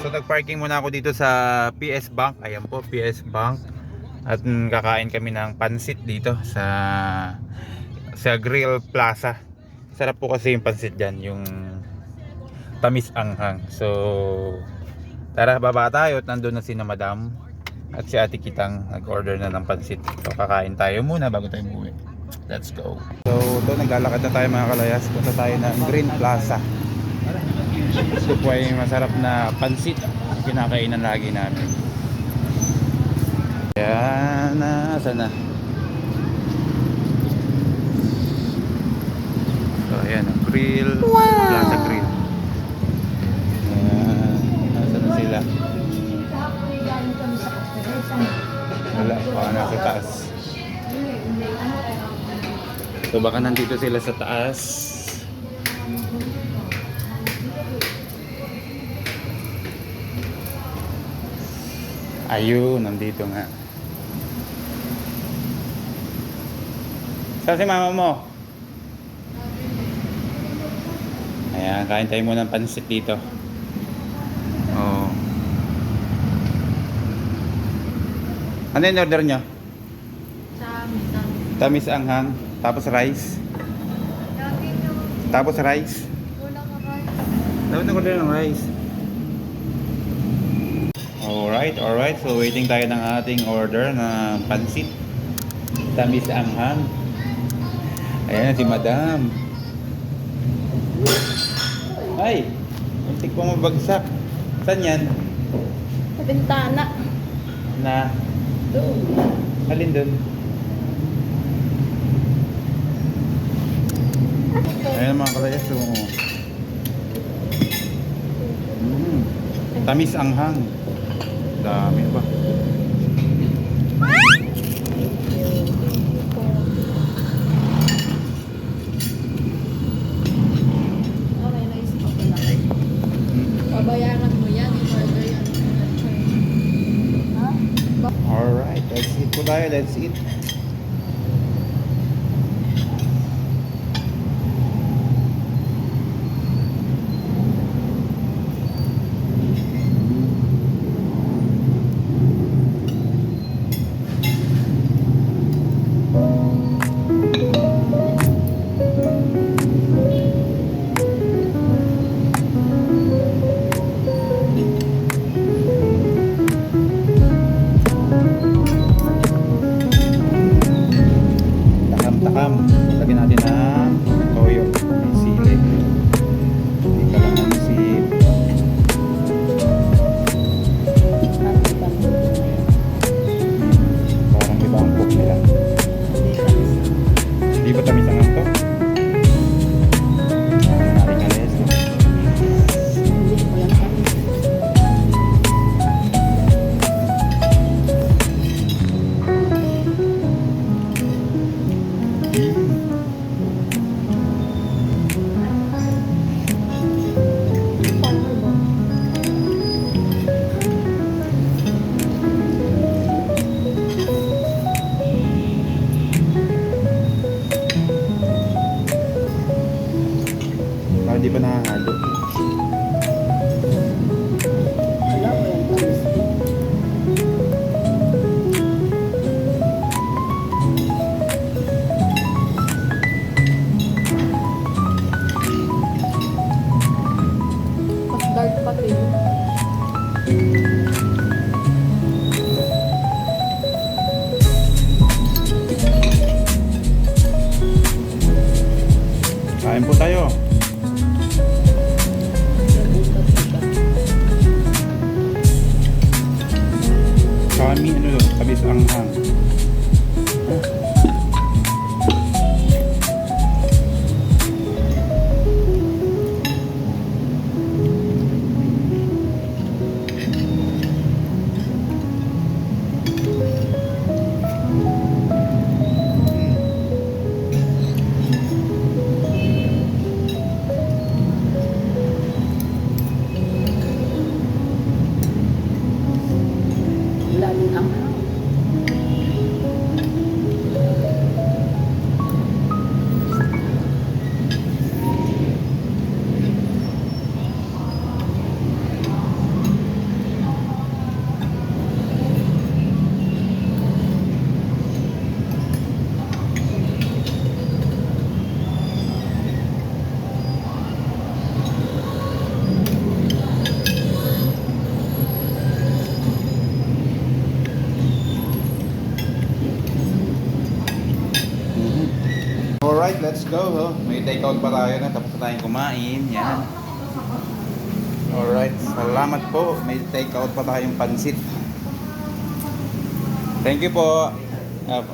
So nagparking muna ako dito sa PS Bank. Ayan po, PS Bank. At kakain kami ng pansit dito sa Grill Plaza. Sarap po kasi yung pansit dyan, yung tamis anghang. So tara, baba tayo at nandun na si na Madam at si Ate Kitang nag-order na ng pansit. So kakain tayo muna bago tayo umuwi. Let's go. So ito, naglalakad na tayo mga kalayas. Punta tayo ng Green Plaza. Ito po ay masarap na pansit na kinakainan lagi namin. Yan na, sana. So ayan, Grill Plaza Grill. Nasaan na sila? Wala, baka nasa taas. So baka nandito sila sa taas. Ayun, nandito nga. Saan si mama mo? Ayan, kain tayo muna ng pansit dito. Oh. Ano yung order nyo? Tamis anghang. Tapos rice. Tapos rice. Dapat nag-order ng rice. Alright. So waiting tayo ng ating order na pansit. Tamis anghang. Ayan si Madam. Ay! Muntik pong mabagsak. Saan yan? Sa bintana. Na? Doon. Alin doon? Ayan mga kalayas. So, tamis anghang. Dami ba? Okay, nice. Okay lang. Babayaran mo yan. I-order yan. Ha? Alright, let's eat po tayo. Let's eat. Takam. Lagyan natin ng toyo. May sili. Hindi ka lang ng sili. Parang iba ang cook nila. Hindi ba tamis ang to? Naring alis. Hindi ko yan kami. Hindi pa nakahalo. Alam mo yan. Tamis. Mas dark pati. Kain po tayo. Kami tamis anghang. Wala din ang Alright, let's go. May take out pa tayo na tapos na tayong kumain. Yan. Alright, salamat po. May take out pa tayong pansit. Thank you po. Yan.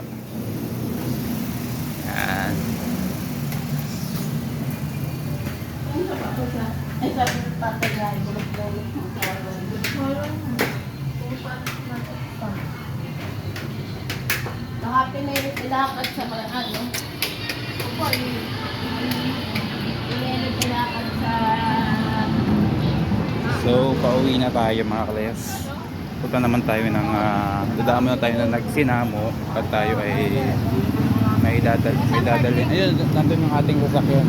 Ay, sabi ng tatay na, bulog-bulog ng kawan. Baka pinilakad sa mga ano. Opo, pinilakad sa... So, pauwi na tayo mga klayas. Punta naman tayo ng... dadaan na tayo ng nagsinamo at tayo ay may dadalhin. Ayun, nandun yung ating sasakyan.